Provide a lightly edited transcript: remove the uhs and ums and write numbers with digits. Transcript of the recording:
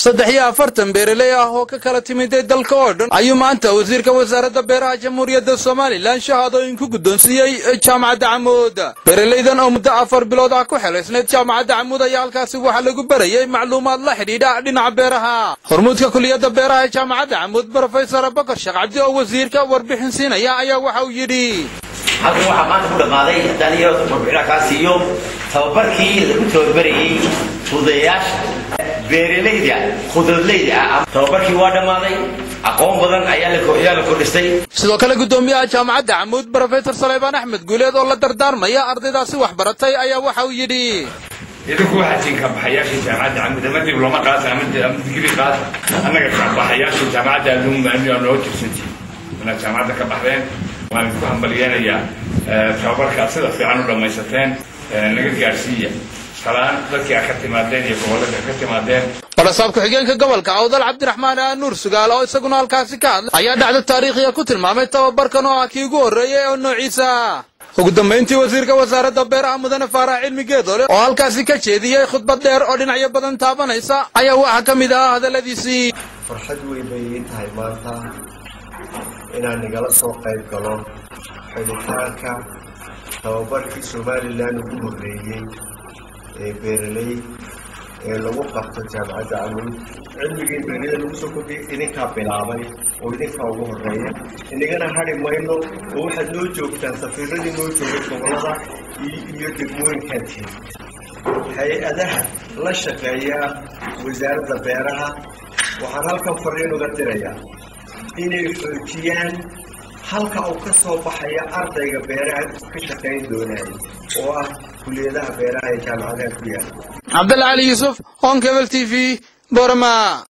40 beeraley ah oo ka kala timid dalka oo dhan ayuu maanta wasiirka wasaaradda beeraha Jamhuuriyadda Soomaaliland shahaadooyin ku guddoonsiiyay jaamacadda Camuud. Beeraleydan oo muddo 4 bilood ah ku xeleysnayd jaamacadda Camuud ayaa halkaasi waxa lagu barayay macluumaad la xidhiidha dhinaca beeraha. Hormuudka kulliyadda beeraha jaamacadda Camuud Professor Bakar Sheekh Cabdi oo wasiirka warbixin siinaya ayaa waxa uu yiri halkan waxa maanta ku dhamaaday daliyo warbixin kaasiyo tababarkii lagu tababarayay fudayaasha beeraleyda khudradleyda tababarkii waa dhamaaday aqoon badan ayaa la kordhisay. sidoo kale gudoomiyaha jaamacadda Camuud Professor Salebaan Axmed Guuleed oo la dardaarmaya ardaydaasi wax baratay ayaa waxa uu yiri idinku waxaan ka baxayaasha jaamacadda Camuud ama dibloma qaas ama digri qaas anaga ka baxayaasha jaamacadda Camuud loo tirsantii wana jaamacadda ka baxdeen waan ku hambalyeynaya tababarka sida fiican u dhamaysateen naga gaarsiiya salaan dadkii ka timaadeen iyo gobolada ka timaadeen walaasabka xigeenka gobolka Awdal Cabdiraxmaan Nuur Sugaal oo isaguna halkaasi ka hadlay ayaa dhacdo taariikhiga ku tilmaamay tababarkan oo kii ugu horeeyay oo noociisa ugu dambeyntii wasiirka wasaaradda beeraha Mudane Faarax Cilmi Geedole oo halkaasi ka jeediyay khudbad dheer oo dhinacyo badan taabanaysa ayaa waxa kamid ah hadaladiisii farxad weyn bay tahay maanta inaan nagala soo qayb galo xilitaanka tababarkii Soomaaliland ugu horeeyay beeraley lagu qabto jaamacadda Camuud cilmiga beeraleyda lagu soo kordhiyay idinka bilaabay oo idinka ugu horeeya inagana hari mayno oo waxaad noo joogtaan safiiradii noo joogay gobolada iyo degmooyinkaasi hay-adaha la shaqeeya wasaaradda beeraha waxaan halkan fariin uga dirayaa inay xoojiyaan halka uu ka soo baxaya ardayga beeraha ka shaqeyn doonaya oo ah kulliyadaha beeraha ee jaamacadaha ku yaal Abdul Ali Yusuf on Cable TV Borama.